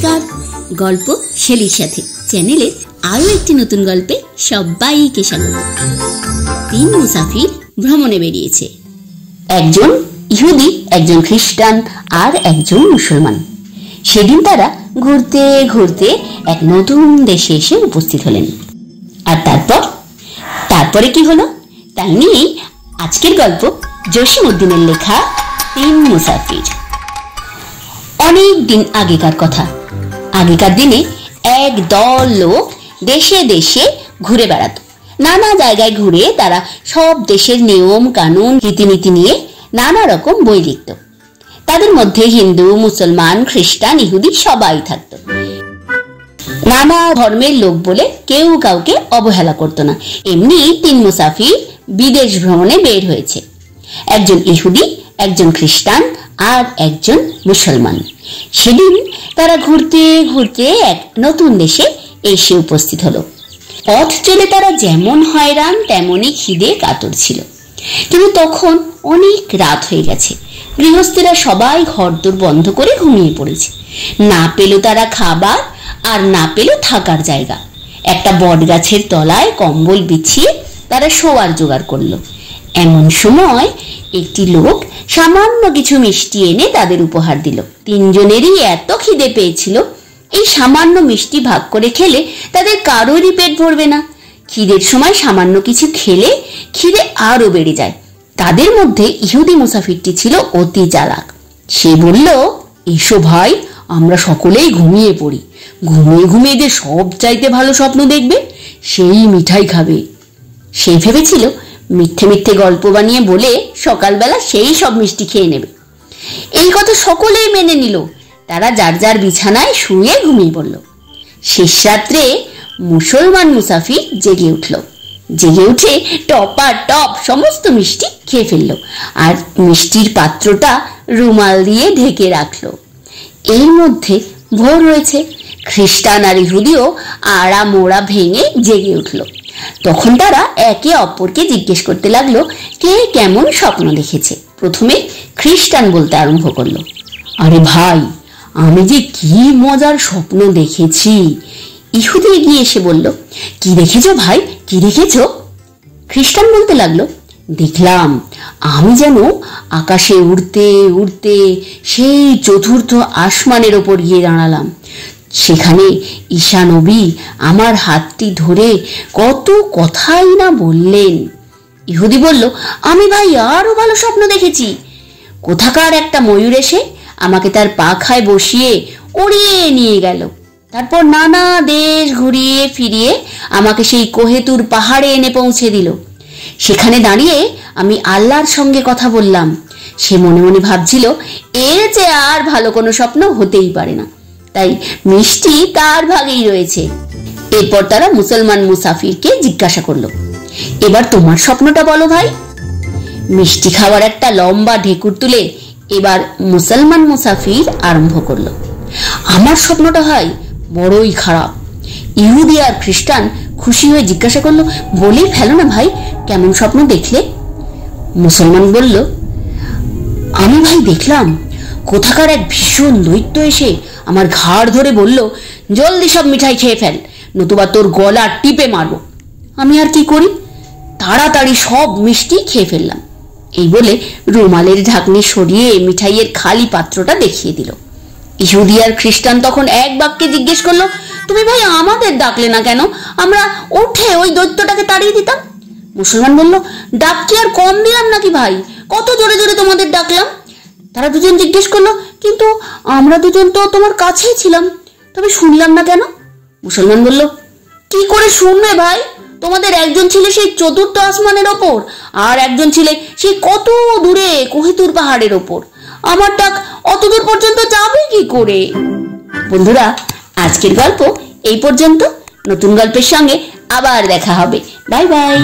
নমস্কার, গল্প শেলির সাথে চ্যানেলে আরো একটি নতুন গল্পে সবাইকে স্বাগত। তিন মুসাফির ভ্রমণে বেরিয়েছে। একজন ইহুদি, একজন খ্রিস্টান আর একজন মুসলমান। সেদিন তারা ঘুরতে ঘুরতে এক নতুন দেশে এসে উপস্থিত হলেন। আর তারপরে কি হলো তাই নিয়েই আজকের গল্প জসীমউদ্দিনের লেখা তিন মুসাফির। অনেক দিন আগেকার কথা। আগেকার দিনে এক দল লোক দেশে দেশে ঘুরে বেড়াতো। নানা জায়গায় ঘুরে তারা সব দেশের নিয়ম কানুন রীতিনীতি নিয়ে নানা রকম বই লিখত। তাদের মধ্যে হিন্দু, মুসলমান, খ্রিস্টান, ইহুদি সবাই থাকতো। নানা ধর্মের লোক বলে কেউ কাউকে অবহেলা করতো না। এমনি তিন মুসাফির বিদেশ ভ্রমণে বের হয়েছে। একজন ইহুদি, একজন খ্রিস্টান আর একজন মুসলমান। সেদিন তারা ঘুরতে ঘুরতে এক নতুন দেশে এসে উপস্থিত হলো। পথ চলে তারা যেমন হয়রান তেমনই খিদে কাতর ছিল। কিন্তু তখন অনেক রাত হয়ে গেছে। গৃহস্থেরা সবাই ঘরদোর বন্ধ করে ঘুমিয়ে পড়েছে। না পেল তারা খাবার আর না পেল থাকার জায়গা। একটা বট গাছের তলায় কম্বল বিছিয়ে তারা শোয়ার জোগাড় করলো। এমন সময় একটি লোক সামান্য কিছু মিষ্টি এনে তাদের উপহার দিল। তিনজনেরই এত খিদে পেয়েছিল, এই সামান্য মিষ্টি ভাগ করে খেলে তাদের কারোরই পেট ভরবে না। খিদের সময় সামান্য কিছু খেলে খিদে আরো বেড়ে যায়। তাদের মধ্যে ইহুদি মুসাফিরটি ছিল অতি চালাক। সে বলল, এসো ভাই, আমরা সকলেই ঘুমিয়ে পড়ি। ঘুমিয়ে ঘুমিয়ে যে সব চাইতে ভালো স্বপ্ন দেখবে সেই মিঠাই খাবে। সে ভেবেছিল মিথ্যে মিথ্যে গল্প বানিয়ে বলে সকালবেলা সেই সব মিষ্টি খেয়ে নেবে। এই কথা সকলেই মেনে নিল। তারা যার যার বিছানায় শুয়ে ঘুমিয়ে পড়ল। শেষ রাত্রে মুসলমান মুসাফির জেগে উঠল। জেগে উঠে টপাটপ সমস্ত মিষ্টি খেয়ে ফেলল আর মিষ্টির পাত্রটা রুমাল দিয়ে ঢেকে রাখলো। এর মধ্যে ভোর হয়েছে। খ্রিস্টান আর ইহুদিও আড়া মোড়া ভেঙে জেগে উঠল। তখন তারা একে অপরকে জিজ্ঞেস করতে লাগলো কে কেমন স্বপ্ন দেখেছে। প্রথমে খ্রিস্টান বলতে আরম্ভ করলো, আরে ভাই, আমি যে কি মজার স্বপ্ন দেখেছি। ইহুদি এগিয়ে এসে বলল, কি দেখেছো ভাই, কি দেখেছো? খ্রিস্টান বলতে লাগলো, দেখলাম আমি যেন আকাশে উড়তে উড়তে সেই চতুর্থ আসমানের ওপর গিয়ে দাঁড়ালাম। সেখানে ঈশা নবী আমার হাতটি ধরে কত কথাই না বললেন। ইহুদি বলল, আমি ভাই আরো ভালো স্বপ্ন দেখেছি। কোথাকার একটা ময়ূর এসে আমাকে তার পাখায় বসিয়ে উড়িয়ে নিয়ে গেল। তারপর নানা দেশ ঘুরিয়ে ফিরিয়ে আমাকে সেই কোহেতুর পাহাড়ে এনে পৌঁছে দিল। সেখানে দাঁড়িয়ে আমি আল্লাহর সঙ্গে কথা বললাম। সে মনে মনে ভাবছিল এর যে আর ভালো কোনো স্বপ্ন হতেই পারে না, তাই মিষ্টি তার ভাগেই রয়েছে। এরপর তারা মুসলমান মুসাফিরকে জিজ্ঞাসা করলো, এবার তোমার স্বপ্নটা বলো ভাই। মিষ্টি খাওয়ার একটা লম্বা ঢেকুর তুলে এবার মুসলমান মুসাফির আরম্ভ করলো, আমার স্বপ্নটা হয় বড়ই খারাপ। ইহুদি আর খ্রিস্টান খুশি হয়ে জিজ্ঞাসা করলো, বলেই ফেলো না ভাই, কেমন স্বপ্ন দেখলে? মুসলমান বলল, আমি ভাই দেখলাম কোথাকার এক ভীষণ দৈত্য এসে আমার ঘাড় ধরে বলল, জলদি সব মিঠাই খেয়ে ফেল, নতুবা তোর গলা টিপে মারবো। আমি আর কি করি, তাড়াতাড়ি সব মিষ্টি খেয়ে ফেললাম। এই বলে রুমালের ঢাকনি সরিয়ে মিঠাইয়ের খালি পাত্রটা দেখিয়ে দিল। ইহুদি আর খ্রিস্টান তখন এক বাক্যে জিজ্ঞেস করলো, তুমি ভাই আমাদের ডাকলে না কেন? আমরা উঠে ওই দৈত্যটাকে তাড়িয়ে দিতাম। মুসলমান বলল, ডাক কি আর কম দিলাম নাকি ভাই, কত জোরে জোরে তোমাদের ডাকলাম। তারা দুজন জিজ্ঞেস করলো, কিন্তু আমরা দুজন তো তোমার কাছেই ছিলাম, তবে শুনলাম না কেন? মুসলমান বলল, কি করে শুনবে ভাই, তোমাদের একজন ছিল সেই চতুর্থ আসমানের ওপর আর একজন ছিল সেই কত দূরে কোহিতুর পাহাড়ের ওপর। আমার ডাক অত দূর পর্যন্ত যাবে কি করে? বন্ধুরা, আজকের গল্প এই পর্যন্ত। নতুন গল্পের সঙ্গে আবার দেখা হবে। Bye bye.